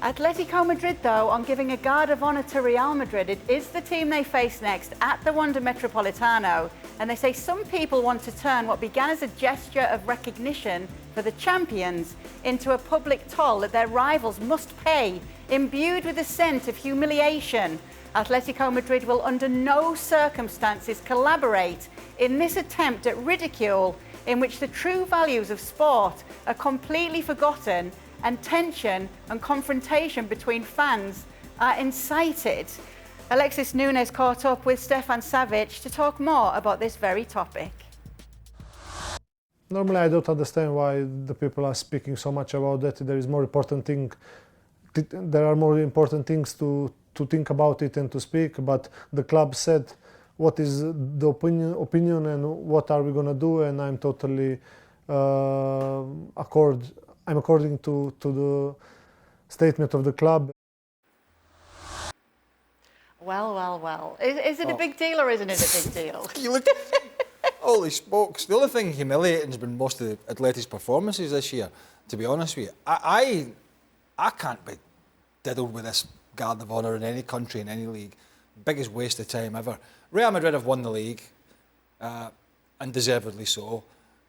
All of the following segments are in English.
Atletico Madrid, though, on giving a guard of honour to Real Madrid. It is the team they face next at the Wanda Metropolitano, and they say some people want to turn what began as a gesture of recognition for the champions into a public toll that their rivals must pay, imbued with a sense of humiliation. Atletico Madrid will under no circumstances collaborate in this attempt at ridicule in which the true values of sport are completely forgotten and tension and confrontation between fans are incited. Alexis Nunes caught up with Stefan Savić to talk more about this very topic. Normally I don't understand why the people are speaking so much about that. There are more important things to think about it and to speak, but the club said what is the opinion and what are we going to do, and I'm totally according to the statement of the club. Well. Is it a big deal or isn't it a big deal? You look, holy smokes. The only thing humiliating has been most of the Atleti's performances this year, to be honest with you. I can't be diddled with this guard of honour in any country, in any league. Biggest waste of time ever. Real Madrid have won the league, and deservedly so,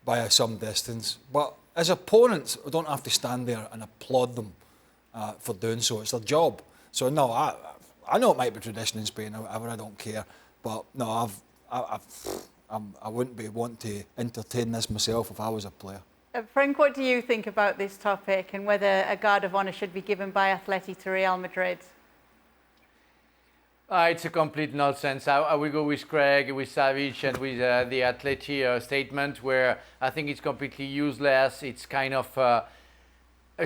by some distance. But as opponents, we don't have to stand there and applaud them for doing so. It's their job. So no, I know it might be tradition in Spain or whatever, I don't care. But no, I wouldn't be wanting to entertain this myself if I was a player. Frank, what do you think about this topic and whether a guard of honour should be given by Atleti to Real Madrid? It's a complete nonsense. I will go with Craig, with Savić, and with the Atleti statement, where I think it's completely useless. It's kind of a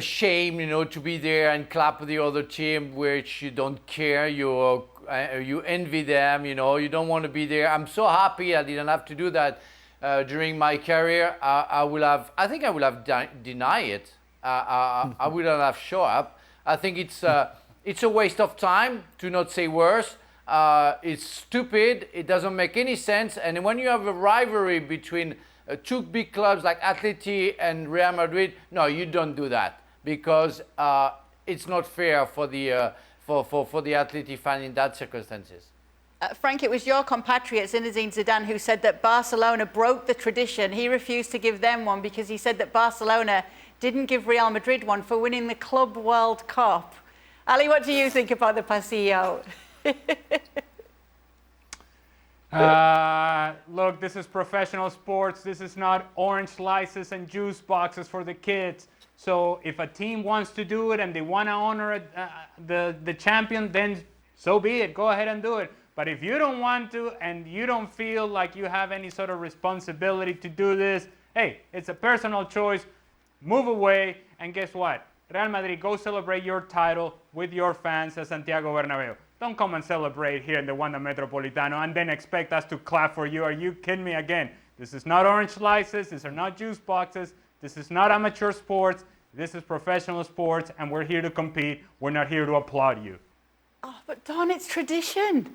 shame, to be there and clap the other team, which you don't care. You envy them. You don't want to be there. I'm so happy I didn't have to do that during my career. I think I would have denied it. I wouldn't have shown up. I think it's a waste of time, to not say worse. It's stupid. It doesn't make any sense. And when you have a rivalry between two big clubs like Atleti and Real Madrid, no, you don't do that, because it's not fair for the Atleti fan in that circumstances. Frank, it was your compatriot Zinedine Zidane who said that Barcelona broke the tradition. He refused to give them one because he said that Barcelona didn't give Real Madrid one for winning the Club World Cup. Ali, what do you think about the pasillo? Look, this is professional sports. This is not orange slices and juice boxes for the kids. So if a team wants to do it and they want to honor the champion, then so be it. Go ahead and do it. But if you don't want to and you don't feel like you have any sort of responsibility to do this, hey, it's a personal choice. Move away, and guess what? Real Madrid, go celebrate your title with your fans at Santiago Bernabeu. Don't come and celebrate here in the Wanda Metropolitano and then expect us to clap for you. Are you kidding me again? This is not orange slices. These are not juice boxes. This is not amateur sports. This is professional sports, and we're here to compete. We're not here to applaud you. Oh, but Don, it's tradition.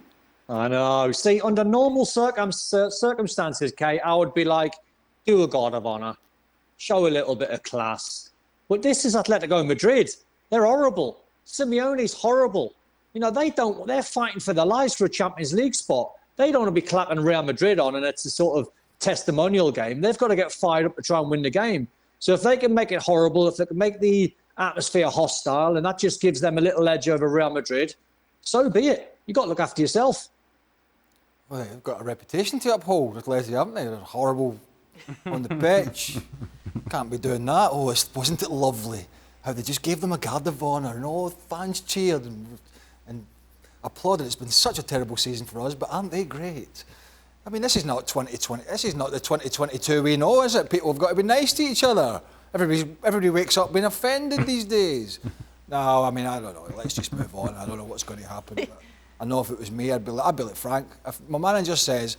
I know. See, under normal circumstances, Kate, I would be like, do a guard of honour. Show a little bit of class. But this is Atletico Madrid. They're horrible. Simeone's horrible. They're fighting for their lives for a Champions League spot. They don't want to be clapping Real Madrid on, and it's a sort of testimonial game. They've got to get fired up to try and win the game. So if they can make it horrible, if they can make the atmosphere hostile, and that just gives them a little edge over Real Madrid, so be it. You've got to look after yourself. Well, they've got a reputation to uphold, Atleti, haven't they? They're horrible on the pitch. Can't be doing that. Oh, wasn't it lovely how they just gave them a guard of honour and all fans cheered and applauded. It's been such a terrible season for us, but aren't they great? I mean, this is not 2020. This is not the 2022 we know, is it? People have got to be nice to each other. Everybody wakes up being offended these days. No, I mean, I don't know. Let's just move on. I don't know what's going to happen. But I know if it was me, I'd be like Frank. If my manager says,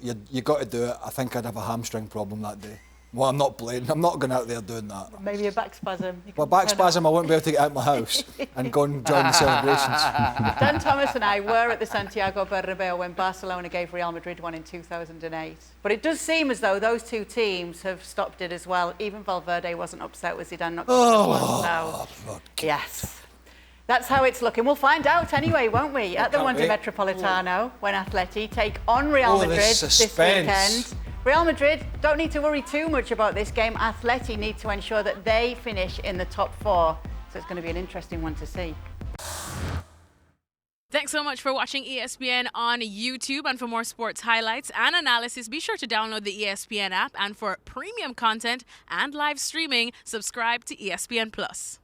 you got to do it, I think I'd have a hamstring problem that day. Well, I'm not playing. I'm not going out there doing that. Maybe a back spasm. Well, back spasm, I won't be able to get out of my house and go and join the celebrations. Dan Thomas and I were at the Santiago Bernabeu when Barcelona gave Real Madrid one in 2008. But it does seem as though those two teams have stopped it as well. Even Valverde wasn't upset with Zidane not getting one. So Yes. That's how it's looking. We'll find out anyway, won't we? At the Wanda wait. Metropolitano, when Atleti take on Real Madrid this weekend. Real Madrid don't need to worry too much about this game. Atleti need to ensure that they finish in the top 4. So it's going to be an interesting one to see. Thanks so much for watching ESPN on YouTube. And for more sports highlights and analysis, be sure to download the ESPN app. And for premium content and live streaming, subscribe to ESPN Plus.